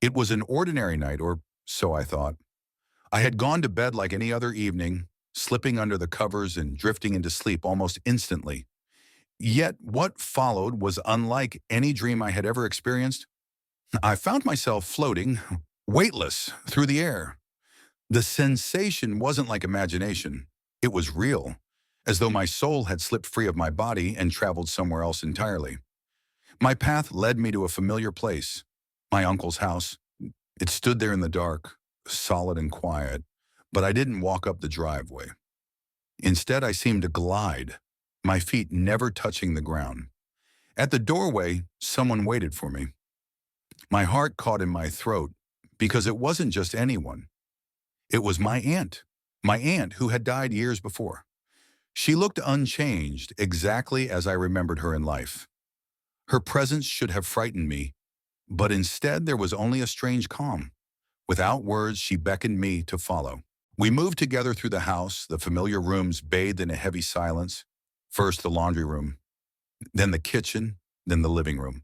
It was an ordinary night, or so I thought. I had gone to bed like any other evening, slipping under the covers and drifting into sleep almost instantly. Yet what followed was unlike any dream I had ever experienced. I found myself floating, weightless, through the air. The sensation wasn't like imagination. It was real, as though my soul had slipped free of my body and traveled somewhere else entirely. My path led me to a familiar place, my uncle's house. It stood there in the dark, solid and quiet, but I didn't walk up the driveway. Instead, I seemed to glide, my feet never touching the ground. At the doorway, someone waited for me. My heart caught in my throat because it wasn't just anyone. It was my aunt who had died years before. She looked unchanged, exactly as I remembered her in life. Her presence should have frightened me, but instead there was only a strange calm. Without words, she beckoned me to follow. We moved together through the house, the familiar rooms bathed in a heavy silence. First the laundry room, then the kitchen, then the living room.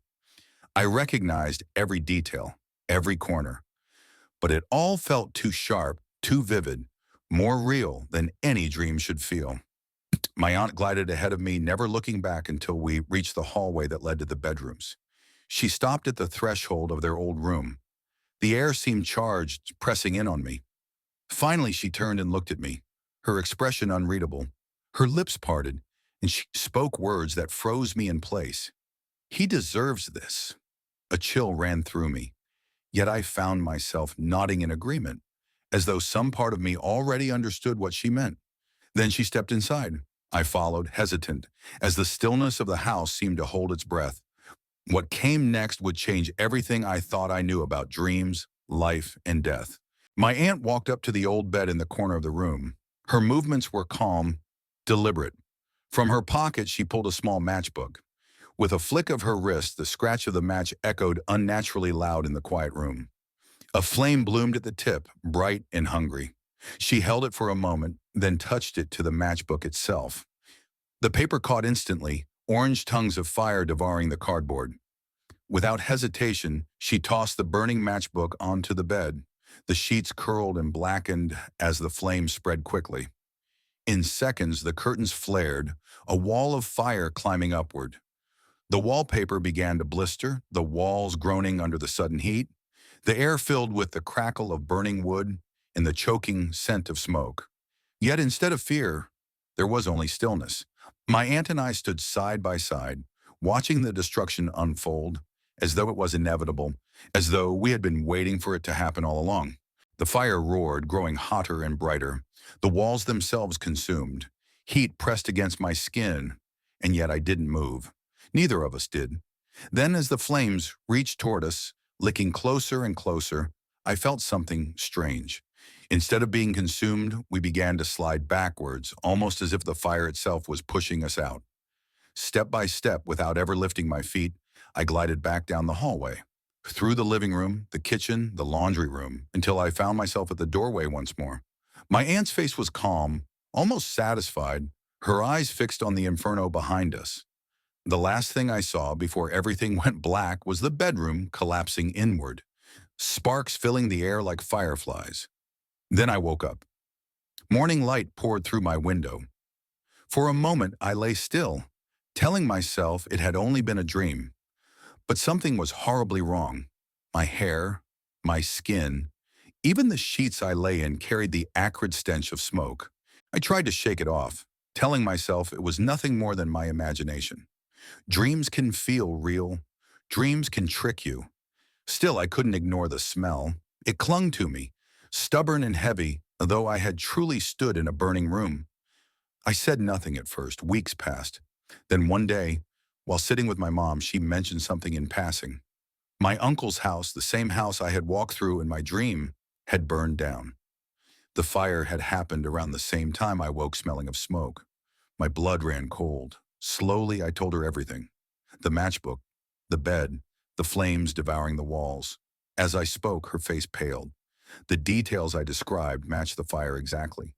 I recognized every detail, every corner, but it all felt too sharp, too vivid, more real than any dream should feel. My aunt glided ahead of me, never looking back until we reached the hallway that led to the bedrooms. She stopped at the threshold of their old room. The air seemed charged, pressing in on me. Finally, she turned and looked at me, her expression unreadable. Her lips parted, and she spoke words that froze me in place. "He deserves this." A chill ran through me, yet I found myself nodding in agreement, as though some part of me already understood what she meant. Then she stepped inside. I followed, hesitant, as the stillness of the house seemed to hold its breath. What came next would change everything I thought I knew about dreams, life, and death. My aunt walked up to the old bed in the corner of the room. Her movements were calm, deliberate. From her pocket, she pulled a small matchbook. With a flick of her wrist, the scratch of the match echoed unnaturally loud in the quiet room. A flame bloomed at the tip, bright and hungry. She held it for a moment, then touched it to the matchbook itself. The paper caught instantly, orange tongues of fire devouring the cardboard. Without hesitation, she tossed the burning matchbook onto the bed. The sheets curled and blackened as the flame spread quickly. In seconds, the curtains flared, a wall of fire climbing upward. The wallpaper began to blister, the walls groaning under the sudden heat. The air filled with the crackle of burning wood and the choking scent of smoke. Yet instead of fear, there was only stillness. My aunt and I stood side by side, watching the destruction unfold, as though it was inevitable, as though we had been waiting for it to happen all along. The fire roared, growing hotter and brighter. The walls themselves consumed. Heat pressed against my skin, and yet I didn't move. Neither of us did. Then as the flames reached toward us, licking closer and closer, I felt something strange. Instead of being consumed, we began to slide backwards, almost as if the fire itself was pushing us out. Step by step, without ever lifting my feet, I glided back down the hallway, through the living room, the kitchen, the laundry room, until I found myself at the doorway once more. My aunt's face was calm, almost satisfied, her eyes fixed on the inferno behind us. The last thing I saw before everything went black was the bedroom collapsing inward, sparks filling the air like fireflies. Then I woke up. Morning light poured through my window. For a moment, I lay still, telling myself it had only been a dream. But something was horribly wrong. My hair, my skin, even the sheets I lay in carried the acrid stench of smoke. I tried to shake it off, telling myself it was nothing more than my imagination. Dreams can feel real. Dreams can trick you. Still, I couldn't ignore the smell. It clung to me, stubborn and heavy, though I had truly stood in a burning room. I said nothing at first. Weeks passed. Then one day, while sitting with my mom, she mentioned something in passing. My uncle's house, the same house I had walked through in my dream, had burned down. The fire had happened around the same time I woke smelling of smoke. My blood ran cold. Slowly, I told her everything. The matchbook, the bed, the flames devouring the walls. As I spoke, her face paled. The details I described matched the fire exactly.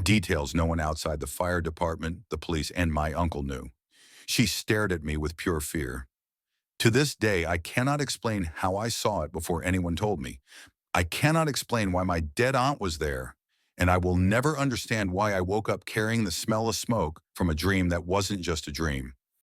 Details no one outside the fire department, the police, and my uncle knew. She stared at me with pure fear. To this day, I cannot explain how I saw it before anyone told me. I cannot explain why my dead aunt was there, and I will never understand why I woke up carrying the smell of smoke from a dream that wasn't just a dream.